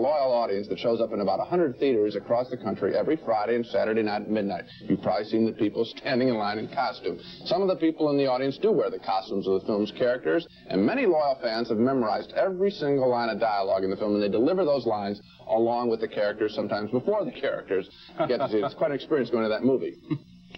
loyal audience that shows up in about 100 theaters across the country every Friday and Saturday night at midnight. You've probably seen the people standing in line in costume. Some of the people in the audience do wear the costumes of the film's characters, and many loyal fans have memorized every single line of dialogue in the film, and they deliver those lines along with the characters, sometimes before the characters get to see it. It's quite an experience going to that movie.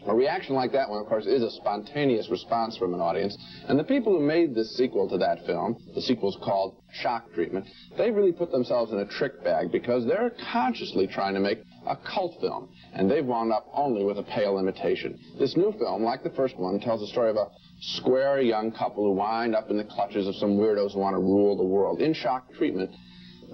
A reaction like that one, of course, is a spontaneous response from an audience. And the people who made this sequel to that film, the sequel's called Shock Treatment, they really put themselves in a trick bag because they're consciously trying to make a cult film. And they've wound up only with a pale imitation. This new film, like the first one, tells the story of a square young couple who wind up in the clutches of some weirdos who want to rule the world. In Shock Treatment,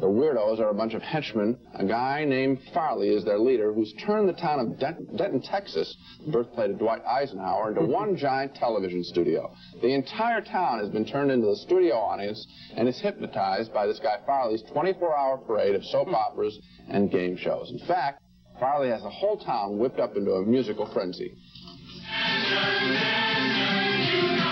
the weirdos are a bunch of henchmen. A guy named Farley is their leader, who's turned the town of Denton, Texas, the birthplace of Dwight Eisenhower, into one giant television studio. The entire town has been turned into the studio audience and is hypnotized by this guy Farley's 24-hour parade of soap operas and game shows. In fact, Farley has the whole town whipped up into a musical frenzy.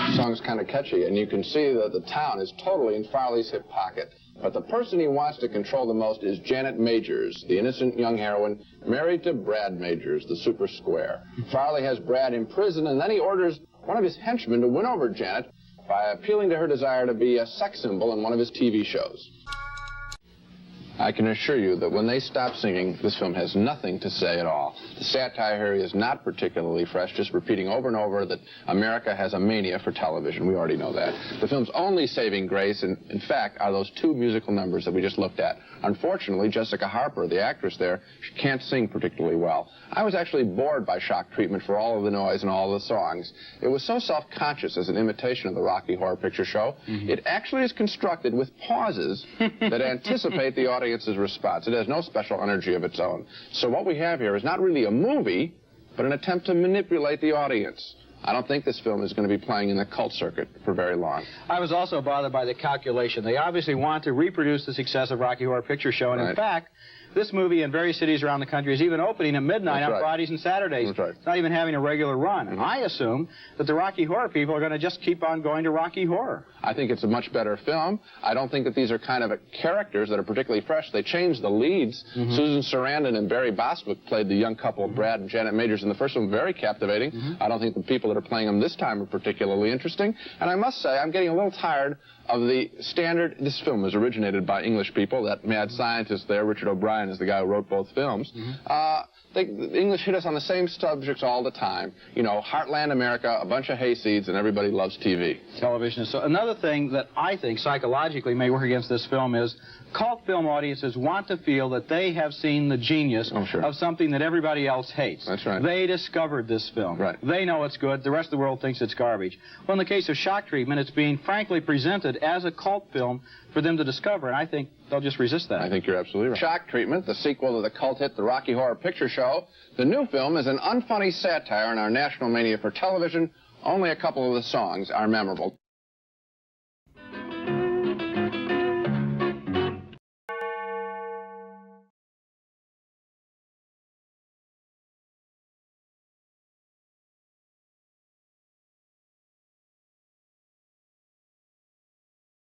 The song's kind of catchy, and you can see that the town is totally in Farley's hip pocket. But the person he wants to control the most is Janet Majors, the innocent young heroine, married to Brad Majors, the super square. Farley has Brad in prison, and then he orders one of his henchmen to win over Janet by appealing to her desire to be a sex symbol in one of his TV shows. I can assure you that when they stop singing, this film has nothing to say at all. The satire here is not particularly fresh, just repeating over and over that America has a mania for television. We already know that. The film's only saving grace, in fact, are those two musical numbers that we just looked at. Unfortunately, Jessica Harper, the actress there, she can't sing particularly well. I was actually bored by Shock Treatment for all of the noise and all of the songs. It was so self-conscious as an imitation of the Rocky Horror Picture Show. It actually is constructed with pauses that anticipate the audience's response. It has no special energy of its own. So what we have here is not really a movie, but an attempt to manipulate the audience. I don't think this film is going to be playing in the cult circuit for very long. I was also bothered by the calculation. They obviously want to reproduce the success of Rocky Horror Picture Show, and in fact, this movie in various cities around the country is even opening at midnight on Fridays and Saturdays. That's right. It's not even having a regular run. And I assume that the Rocky Horror people are going to just keep on going to Rocky Horror. I think it's a much better film. I don't think that these are kind of characters that are particularly fresh. They changed the leads. Susan Sarandon and Barry Bostwick played the young couple, Brad and Janet Majors, in the first one. Very captivating. I don't think the people that are playing them this time are particularly interesting. And I must say, I'm getting a little tired of the standard. This film was originated by English people. That mad scientist there, Richard O'Brien, is the guy who wrote both films. The English hit us on the same subjects all the time. You know, Heartland America, a bunch of hayseeds, and everybody loves TV. Television. So another thing that I think psychologically may work against this film is cult film audiences want to feel that they have seen the genius of something that everybody else hates. That's right. They discovered this film. Right. They know it's good. The rest of the world thinks it's garbage. Well, in the case of Shock Treatment, it's being frankly presented as a cult film for them to discover, and I think they'll just resist that. I think you're absolutely right. Shock Treatment, the sequel to the cult hit The Rocky Horror Picture Show. The new film is an unfunny satire on our national mania for television. Only a couple of the songs are memorable.